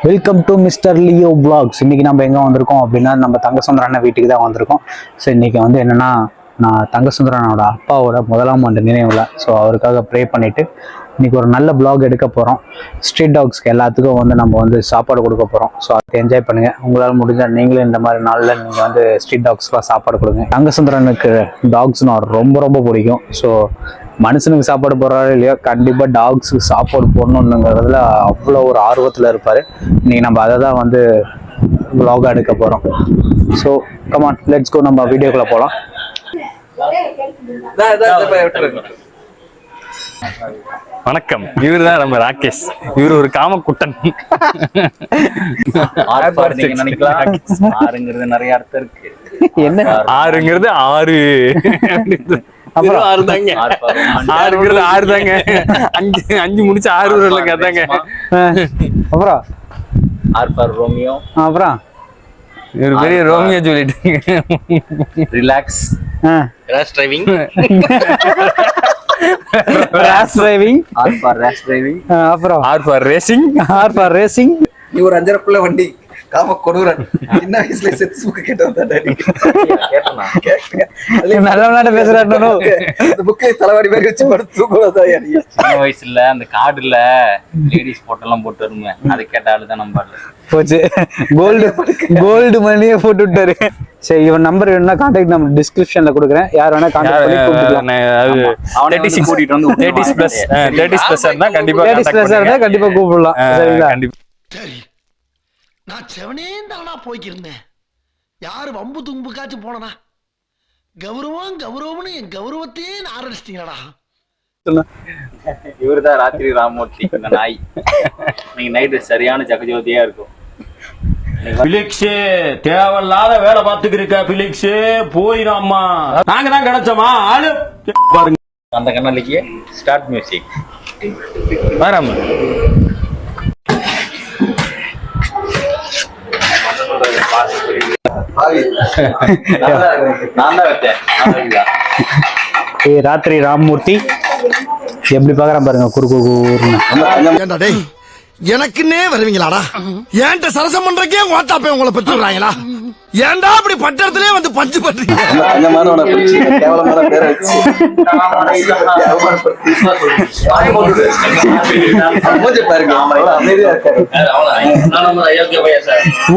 Welcome to mister Leo vlogs. இன்னைக்கு நம்ம எங்கே வந்திருக்கோம் அப்படின்னா நம்ம தங்கசுந்தர அண்ணன் வீட்டுக்கு தான் வந்திருக்கோம். ஸோ இன்னைக்கு வந்து என்னன்னா நான் தங்கசுந்தரனோட அப்பாவோட 1ஆம் ஆண்டு நினைவில் ஸோ அவருக்காக ப்ரே பண்ணிட்டு இன்னைக்கு ஒரு நல்ல vlog எடுக்க போகிறோம். ஸ்ட்ரீட் டாக்ஸ்க்கு எல்லாத்துக்கும் வந்து நம்ம வந்து சாப்பாடு கொடுக்க போகிறோம். ஸோ அதை என்ஜாய் பண்ணுங்க. உங்களால் முடிஞ்சால் நீங்களும் இந்த மாதிரி நாளில் நீங்கள் வந்து ஸ்ட்ரீட் டாக்ஸ்க்குலாம் சாப்பாடு கொடுங்க. தங்கசுந்தரனுக்கு டாக்ஸ்னா ரொம்ப ரொம்ப பிடிக்கும். ஸோ மனுஷனுக்கு சாப்பாடு போடுறாரு இல்லையோ கண்டிப்பாக டாக்ஸுக்கு சாப்பாடு போடணுங்கிறதுல அவ்வளோ ஒரு ஆர்வத்தில் இருப்பார். இன்னைக்கு நம்ம அதை தான் வந்து vlog எடுக்க போகிறோம். ஸோ கமான் லெட்ஸ் கோ, நம்ம வீடியோக்குள்ளே போகலாம். வணக்கம், இவர் தான் நம்ம ராகேஷ். இவர் ஒரு காமக்குட்டன். ஆறுங்கிறது நிறைய அர்த்தம் இருக்கு. என்ன ஆறுங்கிறது ஆறு, அப்புறம் ஆறுங்கிறது ஆறு தாங்க. அஞ்சு முடிச்சு ஆறு ஊர்ல கேட்டாங்க. அப்புறம் ஆர் ஃபார் ரோமியோ. அப்புறம் இவர் பெரிய ரோமியோ சொல்லிட்டு relax. Rash driving. Rash driving. R for rash driving. அப்புறம் R for racing. R for racing. நீ ஒரு 5.5 வண்டி காம கொடூரன். சின்ன வயசுல செக்ஸ் புக் கேட்டு வந்தா நல்ல பேசுறாரு. அந்த புக்கை தலைவாடி மாதிரி வச்சு படுத்து தூக்குறதா. சின்ன வயசுல அந்த கார்டுல லேடிஸ் போட்டெல்லாம் போட்டு வருமே, அதை கேட்டாலும் தான் நம்ம போச்சு. கோல்டு மணியை போட்டு விட்டாரு. சரி, இவன் நம்பர் வேணும்னா கான்டாக்ட் நம்பர் டிஸ்கிரிப்ஷன்ல கொடுக்குறேன். யார் வேணா கான்டாக்ட் பண்ணி கூப்பிட்டுக்கலாம். கூட்டிட்டு வந்து 30+ இருந்தா கண்டிப்பா 30+ இருந்தா கண்டிப்பா கூப்பிடலாம். சரிங்களா? சரி, நான் செவனேந்தானா போய்க்கிருந்தேன். யாரு வம்பு தும்புக்காச்சும் போனனா? கௌரவம்னு என் கௌரவத்தையே ஆரம்பிச்சிட்டீங்களா? இவருதான் ராத்திரி ராமூர்த்தி, இந்த நாய். நீங்க நைட்டு சரியான ஜகஜோதியா இருக்கும். பிலிக்ஸ் தேவையில்லாத வேலை பார்த்துக்கிருக்க. பிலிக்ஸ் போயிடாமா, நாங்க தான் கிடைச்சோமா ஆளு பாருங்க. அந்த கண்ணாலிக்கு ஸ்டார்ட் மியூசிக். வராம நான் தான் வச்சேன். ராத்திரி ராமமூர்த்தி எப்படி பாக்குறான் பாருங்க. குறுக்கு எனக்குன்னே வருவீங்களாடா? ஏன்ட்ட சரசம் பண்றக்கே ஓட்டாப்பே உங்களை பெற்றுறாங்களா? ஏன்டா அப்படி பட்டத்திலே வந்து பஞ்சு பண்றீங்க?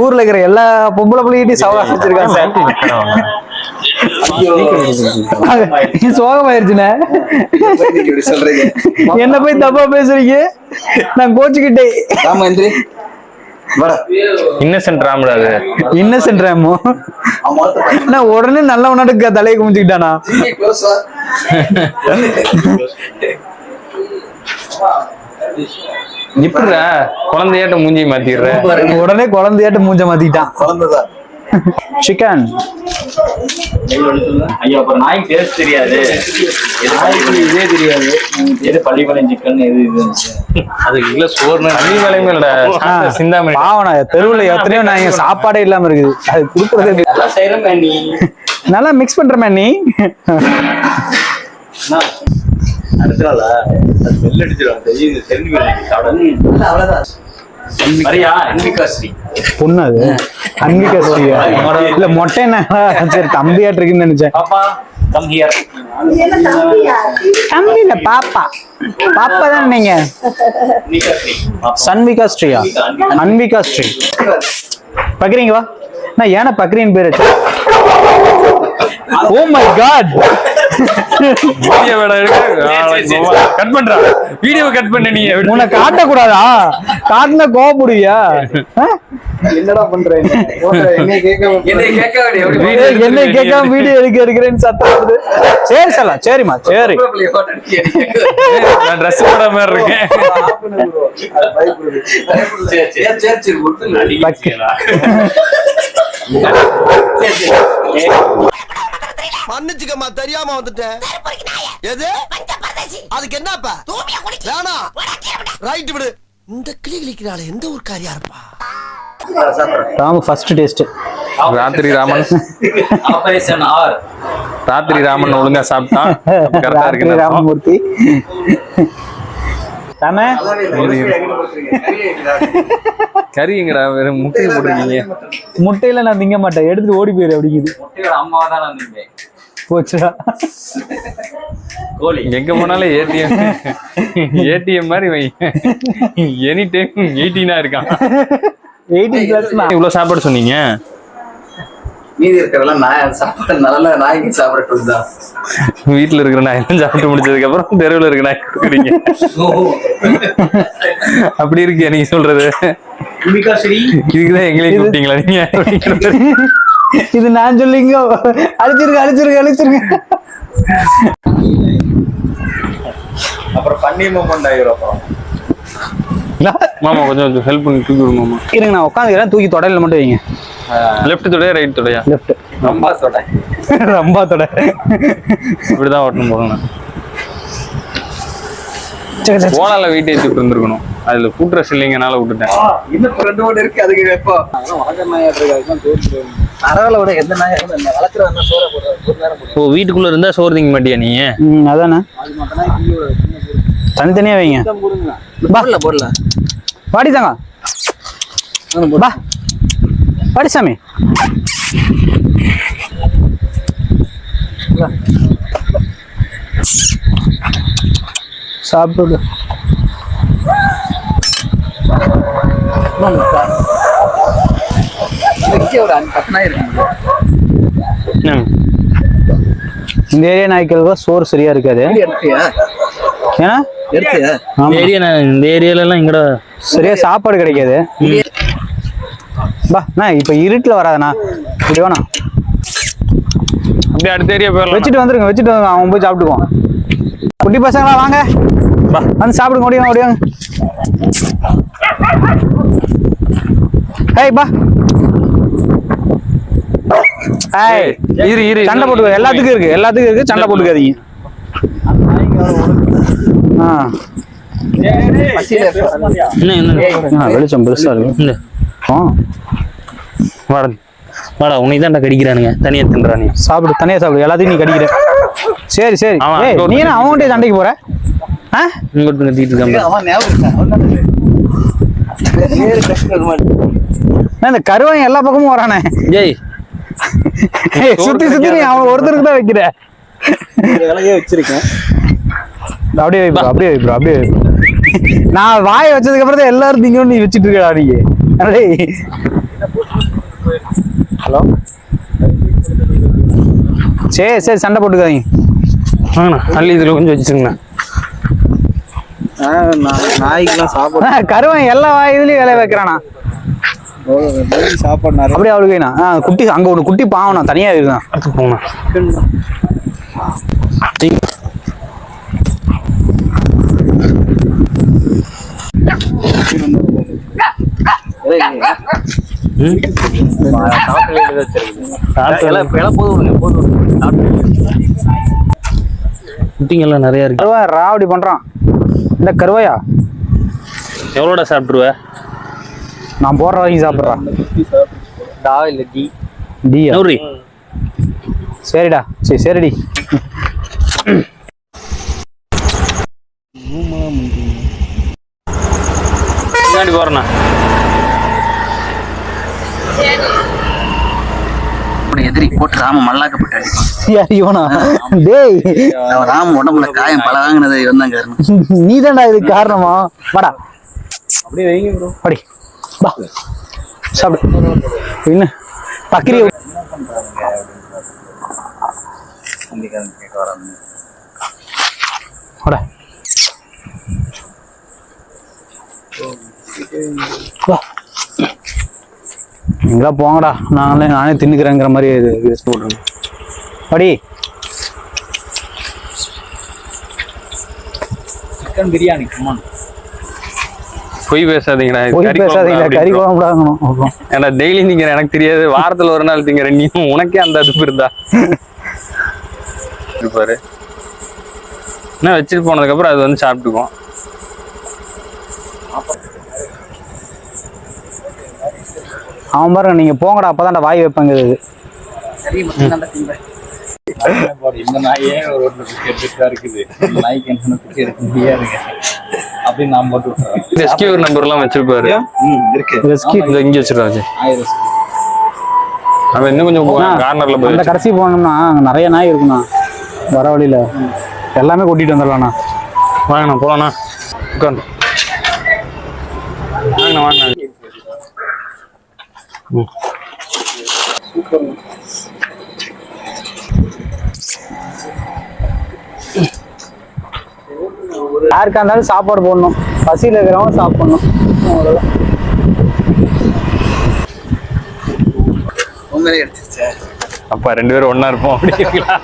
ஊர்ல இருக்கிற எல்லா பொம்பளை பிள்ளைகிட்டையும் சவால் வச்சிருக்காங்க சார். சோகமாயிருச்சுனே, என்ன போய் தப்பா பேசுறீங்க? நான் கோச்சுக்கிட்டேன். இன்னசென்ட் ராமராஜ். இன்னசென்ட் ராமோ நான் உடனே நல்லவனாட்டு தலையை குமிச்சுக்கிட்டானா? இப்படா குழந்தையாட்ட மூஞ்சி மாத்திடுற. உடனே குழந்தையாட்ட மூஞ்ச மாத்திக்கிட்டான். குழந்தைதான் சிக்கன். ஐயோ, அப்புறம் நாய்க்கு டேஸ்ட் தெரியாது. இதே தெரியாது எது பள்ளிப்பாளையம் சிக்கன் எது இது. அது இல்ல சோறு பள்ளிப்பாளையம் சிந்தாமணி பாவனா தெருவுல எத்தனையோ நாங்க சாப்பாடே இல்லாம இருக்குது. அது குடுக்கறதே செய்யறமே. நீ நல்லா மிக்ஸ் பண்றமே நீ. அடுத்த நாளா ஸ்மெல் அடிச்சிடும். தெரிஞ்சு அவ்வளவுதான். மரியா அன்பிகாஸ்ரீ பொண்ணு அது. அன்பிகாஸ்ரீயா இல்ல மொட்டை என்ன? சரி, தம்பியாட்டு இருக்குன்னு நினைச்சேன். பாப்பா கம் ஹியர். தம்பி இல்ல பாப்பா. பாப்பா தான் நீங்க. சன்விகா ஸ்ரீயா? அன்விகா ஸ்ரீ பக்ரீங்க வா. நான் ஏன்னா பக்ரீன் பேர் வச்சேன். Oh my god. கட் பண்றா. வீடியோ கட் பண்ண. நீ உன்னை காட்ட கூடாதா? காட்டினா கோவப்படுவியா? என்னடா பண்ற? என்னை கேட்காம வீடியோ எடுக்கிறேன்னு சத்தம் வருது. சரி சலாம், சரிம்மா சரி. நான் ட்ரெஸ் போட மாதிரி இருக்கேன். மன்னிச்சுக்கம்மா, தெரியாம வந்துட்டேன். எது அதுக்கு என்னப்பா? வேணா ரைட் விடு. இந்த கிளி கிளிக்கிறாள் எந்த ஒரு காரியா இருப்பா? Rama first taste. ராத்திரி ராமன். Operation R. ராத்திரி ராமன் ஒழுங்கா சாப்பிட்டான். ராத்திரி ராமமூர்த்தி. தாமே கறி எங்கடா வேற முட்டையை போட்டுருக்கீங்க. முட்டையில நான் திங்க மாட்டேன், எடுத்துட்டு ஓடி போயிரு அப்படிங்குது. முட்டையோட அம்மாவை தான் நான் நினைப்பேன். போச்சுடா. கோழி எங்க போனாலும் ஏடிஎம் மாதிரி வை. எனி டைம் 18 இருக்கான். 18+ இவ்வளவு சாப்பாடு சொன்னீங்க. மீதி இருக்கிறதெல்லாம் நான் சாப்பாடு நல்ல நாய்க்கு சாப்பிடட்டும் தான். வீட்டுல இருக்கிற நாய் எல்லாம் சாப்பிட்டு முடிச்சதுக்கு அப்புறம் தெருவில் இருக்கிற நாய் கொடுக்குறீங்க. அப்படி இருக்கு நீங்க சொல்றது. இதுக்குதான் எங்களையும் கூப்பிட்டீங்களா நீங்க? இது நான் சொல்லிங்க. அழிச்சிருங்க. அப்புறம் பன்னீர் மண்டாயிரும். அப்புறம் மாமா கொஞ்சம் ஹெல்ப் பண்ணி தூக்கி விடுங்க மாமா. இருங்க, நான் உட்காந்துக்கிறேன். தூக்கி தொடையில மட்டும் வைங்க. லெஃப்ட் தொடையா ரைட் தொடையா? லெஃப்ட். ரொம்ப தொடை ரொம்ப தொடை. இப்படிதான் ஓட்டணும் போகணும். ஓலால வெயிட் ஏற்றிட்டு இருந்திருக்கணும். அதுல கூட்டுறஸ் இல்லைங்கனால விட்டுட்டேன். இன்னும் 2 ஓடு இருக்கு. அதுக்கு வைப்போம். வளர்க்குற நாயா இருக்கு. பரவாயில்ல விட, எந்த நாயா வளர்க்குற சோற போடுற. ஓ, வீட்டுக்குள்ள இருந்தா சோறு திங்க மாட்டியா நீ? அதானே. தனித்தனியா வைங்க. போடல வாடி தாங்க. பா வாடி சாமி. சாப்பிடு. இந்த ஏரியா நாய்க்களுக்கு சோறு சரியா இருக்காது. ஏன்னா இந்த ஏரியால எல்லாம் இங்கட சரியா சாப்பாடு கிடைக்காது. பா நான் இப்ப இருட்டுல வராதண்ணா. இப்படி வேணா அப்படியே அடுத்த ஏரியா போயிடலாம். வச்சுட்டு வந்துருங்க. அவன் போய் சாப்பிட்டுக்குவான். குட்டி பசங்களா வாங்க, வந்து சாப்பிடுங்க. ஓடியாங்க. ஏய் பா. ஏய் இரு சண்டை போட்டுக்க. எல்லாத்துக்கும் இருக்கு. சண்டை போட்டுக்காதீங்க. வெளிச்சம் பெருசா இருக்கு. வாடா உன்னை தான் கடிக்கிறானுங்க. தனியா தின்றானு. தனியா சாப்பிடு. எல்லாத்தையும் நீ கடிக்கிற. சரி நீ என்ன அவன்கிட்ட சண்டைக்கு போற? கத்திட்டு இருக்காங்க. இந்த கருவாய் எல்லா பக்கமும் வரானே. ஜெய் சுத்தி நீ அவன் ஒருத்தருக்கு தான் வைக்கிற. வச்சிருக்கேன். அப்படியே வை. நான் வாயை வச்சதுக்கு அப்புறம் தான் எல்லாரும் திங்க நீ வச்சிட்டு இருக்கா நீங்க. ஹலோ. சரி சண்டை போட்டுக்காதீங்க. அள்ளி இதுல கொஞ்சம் வச்சுருங்கண்ணா. நாய்க்கெல்லாம் சாப்பாடு கருவாய் எல்லா இதுலயும் வேலையை வைக்கிறானா. சாப்பாடு அப்படியே அவளுக்கு குட்டி அங்க ஒண்ணு குட்டி பாவனா தனியா இருக்குதான். போங்கண்ணா. குட்டிங்கெல்லாம் நிறைய இருக்கு. கருவாய் ராவடி பண்றான். இந்த கருவாயா எவ்வளோடா சாப்பிட்டுருவ? நான் போடுற வரைக்கும் சாப்பிட்றான். நூறு. சரிடா. சரிடி. பின்னாடி போறேண்ணா. எதிரி போட்டு ராம மல்லாக்கப்பட்டாடி. இவனா? டேய் ராம உடம்புல காயம் பல வாங்கினது இவன் தான் காரணம். நீ தான்டா இதுக்கு காரணமா? வாடா அப்படியே வைங்க ப்ரோ. படி வா சாப்பிடு. என்ன பக்கரி வாடா வா. நீங்களா போங்கடா. நானே தின்னுக்கிறேங்கிற மாதிரி போடுறேன். படி. சிக்கன் பிரியாணி. பொய் பேசாதீங்கடா. கறி குழம்புடாங்கணும். ஏன்னா டெய்லி திங்கிற எனக்கு தெரியாது. வாரத்துல ஒரு நாள் திங்கிற நீ. உனக்கே அந்த அதுப்பு இருந்தா பாரு. என்ன வச்சுட்டு போனதுக்கு அப்புறம் அது வந்து சாப்பிட்டுக்குவோம். அவன் பாருங்க. நீங்க போங்கடா. அப்பதான்டா வாய் வைப்பாங்க. இந்த நாயே ரோட்ல குட்டி எடுத்துட்டு தான் இருக்குது. நாய்க்கு என்ன குட்டி எடுக்க முடியாதுங்க. அப்படின்னு நான் போட்டு விட்டுறேன். ரெஸ்கியூர் நம்பர் எல்லாம் வச்சிருப்பாரு. இருக்கு. ரெஸ்கி இதை இங்க வச்சிருக்காச்சு. 1000 அவன் இன்னும் கொஞ்சம் கார்னர்ல போய் அந்த கடைசி போனோம்னா அங்க நிறைய நாய் இருக்குண்ணா. வர வழியில எல்லாமே கூட்டிட்டு வந்துடலாம்ண்ணா. வாங்கண்ணா போலாண்ணா. உட்காந்து வாங்கண்ணா வாங்கண்ணா. யாருக்கா இருந்தாலும் சாப்பாடு போடணும். பசியில் இருக்கிறவங்க சாப்பிடணும். அவ்வளோதான். உங்களே எடுத்துச்சே. அப்பா 2 பேரும் ஒண்ணா இருப்போம் அப்படிங்களா?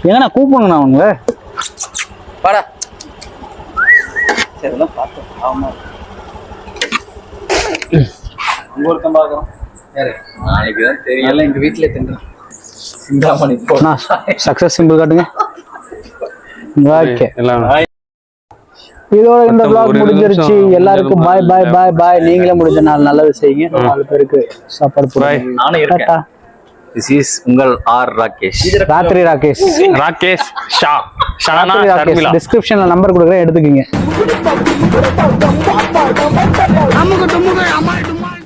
ஏங்கண்ணா கூப்பிடணுண்ணா அவங்கள. வாடா. சரி எல்லாம் பார்த்தோம். ஆமா. அங்க ஒருத்தன் பார்க்கறோம். யாரு? நாளைக்கு தான் தெரியும். எல்லாம் எங்க வீட்லயே தின்றோம். சிந்தாமணி அண்ணா சக்ஸஸ் சிம்பிள் காட்டுங்க. ஓகே, எல்லாம் இதோட இந்த ஒரு vlog முடிஞ்சிருச்சு. நிமிஷம் எல்லாருக்கும் பாய் பாய் பாய் பாய். நீங்களே முடிஞ்ச நாள் நல்லது செய்யுங்க. 4 பேருக்கு சாப்பாடு போடுங்க. நானும் இருக்கேன். This is உங்கள் ஆர் ராகேஷ். ராத்திரி ராகேஷ். ராகேஷ் ஷா ஷானா ராத்திரி ராகேஷ். ஷர்மிளா. டிஸ்கிரிப்ஷன்ல நம்பர் கொடுக்குறேன், எடுத்துக்கங்க.